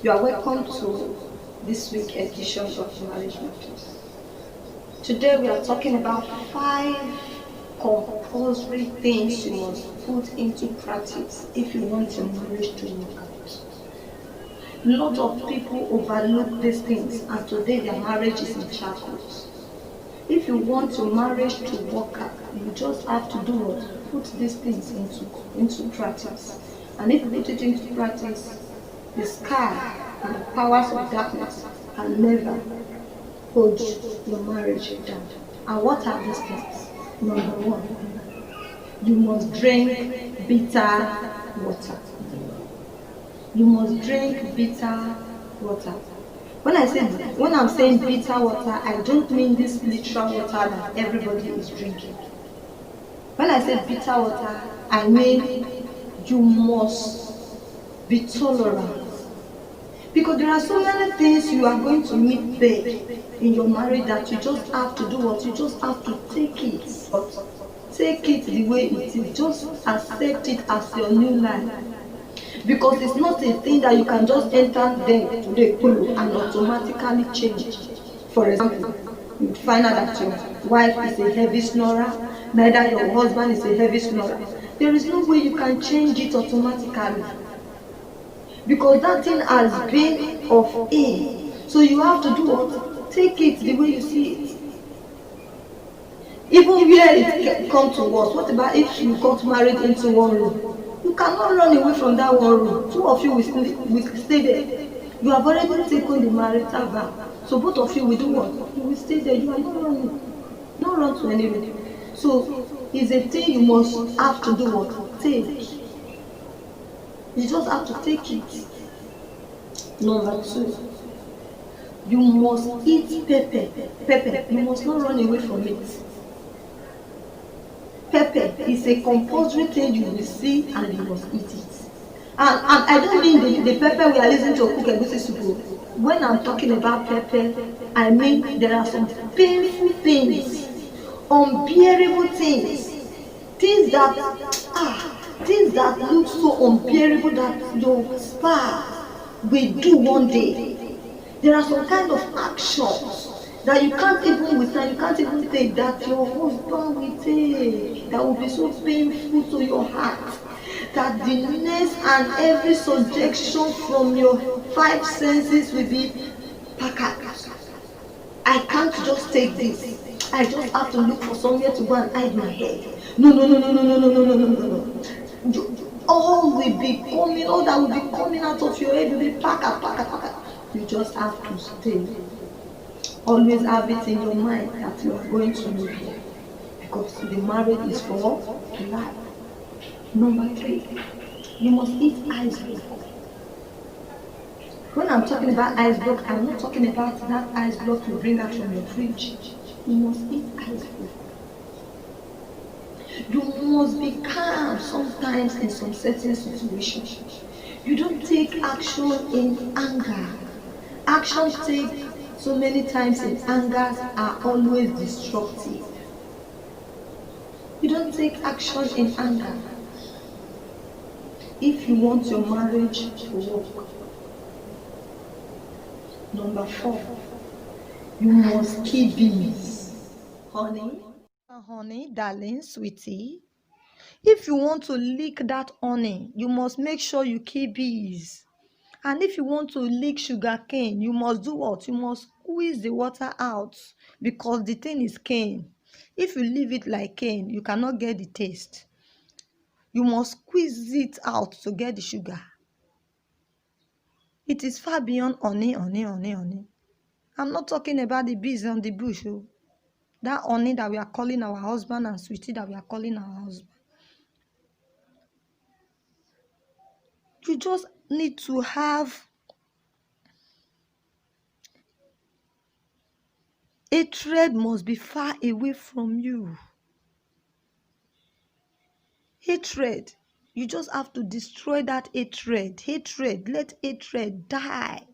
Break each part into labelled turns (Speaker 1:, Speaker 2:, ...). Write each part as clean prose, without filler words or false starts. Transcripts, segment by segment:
Speaker 1: You are welcome to this week edition of Marriage Matters. Today we are talking about 5 compulsory things you must put into practice if you want your marriage to work out. A lot of people overlook these things and today their marriage is in shackles. If you want your marriage to work out, you just have to do what? Put these things into practice. And if you put it into practice, the sky and the powers of darkness can never hold your marriage down. And what are these things? Number 1, you must drink bitter water. You must drink bitter water. When I'm saying bitter water, I don't mean this literal water that everybody is drinking. When I say bitter water, I mean you must be tolerant. Because there are so many things you are going to meet there in your marriage that you just have to do what? You just have to take it. But take it the way it is. Just accept it as your new life. Because it's not a thing that you can just enter there today and automatically change. For example, you find out that your wife is a heavy snorer, neither your husband is a heavy snorer. There is no way you can change it automatically. Because that thing has been of age. So you have to do what? Take it the way you see it. Even where it comes to us, what about if you got married into one room? You cannot run away from that one room. 2 of you will stay there. You have already taken the marital vow. So both of you will do what? You will stay there. You are not running. Not run to anywhere. So it's a thing you must have to do what? Take. You just have to take it. Number 2, you must eat pepper. Pepper, you must not run away from it. Pepper is a compulsory thing you will see and you must eat it. And I don't mean the pepper we are using to cook egusi soup. When I'm talking about pepper, I mean there are some painful things, unbearable things, things that look so unbearable that your spouse will do one day. There are some kind of actions that you can't even withstand, you can't even take, that your husband will take, that will be so painful to your heart, that the next and every subjection from your 5 senses will be packed. I can't just take this. I just have to look for somewhere to go and hide my head. No. All will be coming, all that will be coming out of your head will be packed. You just have to stay. Always have it in your mind that you are going to live here. Because the marriage is for life. Number 3, you must eat ice block. When I'm talking about ice block, I'm not talking about that ice block you bring out from your fridge. You must eat ice block. You must be calm sometimes in some certain situations. You don't take action in anger. Actions take so many times in anger are always destructive. You don't take action in anger if you want your marriage to work. Number 4, you must keep bees. Honey, darling, sweetie. If you want to lick that honey, you must make sure you keep bees. And if you want to lick sugar cane, you must do what? You must squeeze the water out because the thing is cane. If you leave it like cane, you cannot get the taste. You must squeeze it out to get the sugar. It is far beyond honey. I'm not talking about the bees on the bush. Oh. That honey that we are calling our husband and sweetie that we are calling our husband. You just need to have hatred must be far away from you. Hatred. You just have to destroy that hatred. Let hatred die.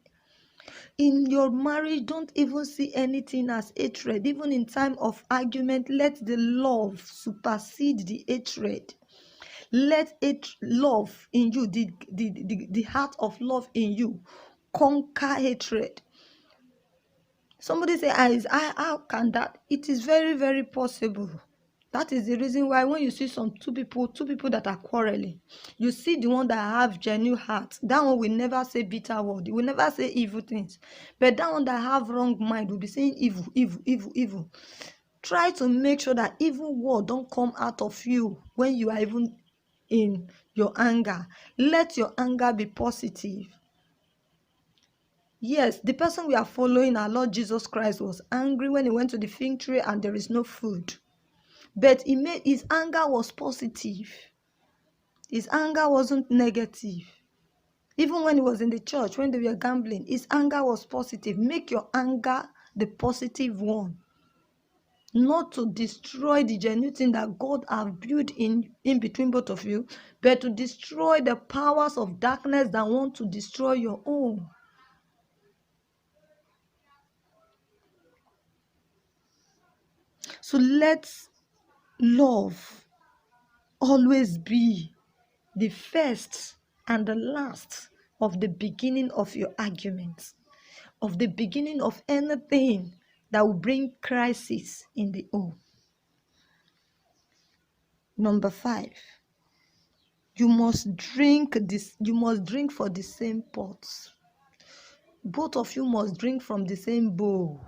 Speaker 1: In your marriage, don't even see anything as hatred. Even in time of argument, let the love supersede the hatred. Let love in you, the heart of love in you, conquer hatred. Somebody say, how can that? It is very, very possible. That is the reason why when you see two people that are quarreling, you see the one that have genuine heart. That one will never say bitter word. He will never say evil things. But that one that have wrong mind will be saying evil, evil, evil, evil. Try to make sure that evil word don't come out of you when you are even in your anger. Let your anger be positive. Yes, the person we are following, our Lord Jesus Christ, was angry when he went to the fig tree and there is no food. But his anger was positive. His anger wasn't negative. Even when he was in the church, when they were gambling, his anger was positive. Make your anger the positive one. Not to destroy the genuine thing that God have built in between both of you, but to destroy the powers of darkness that want to destroy your own. So let love always be the first and the last of the beginning of your arguments, of the beginning of anything that will bring crisis in the home. Number 5, you must drink for the same pot. Both of you must drink from the same bowl.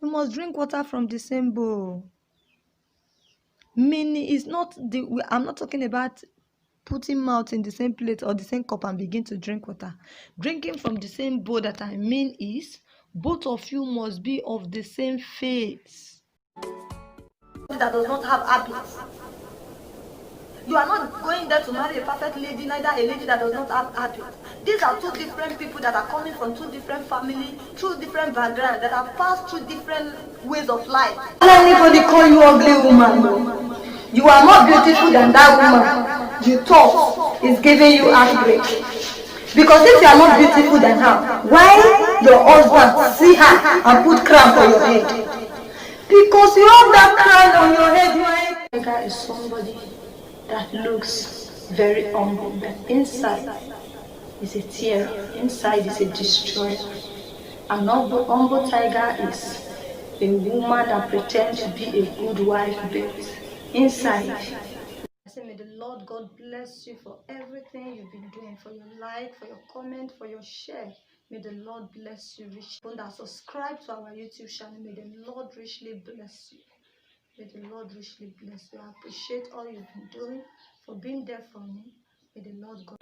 Speaker 1: You must drink water from the same bowl. Meaning is not I'm not talking about putting mouth in the same plate or the same cup and begin to drink water. Drinking from the same bowl that I mean is both of you must be of the same faith. That does not have habits. You are not going there to marry a perfect lady, neither a lady that does not have habits. These are two different people that are coming from two different families, two different backgrounds, that have passed through different ways of life. Let anybody call you ugly woman. You are more beautiful than that woman. You thought is giving you heartbreak. Because if you are not beautiful than her, why your husband see her and put crown for your head? Because you have that crown on your head. Tiger is somebody that looks very humble, but inside is a tear, inside is a destroyer. An humble tiger is a woman that pretends to be a good wife, but inside. I say, may the Lord God bless you for everything you've been doing, for your like, for your comment, for your share. May the Lord bless you richly. That subscribe to our YouTube channel, may the Lord richly bless you. May the Lord richly bless you. I appreciate all you've been doing, for being there for me. May the Lord God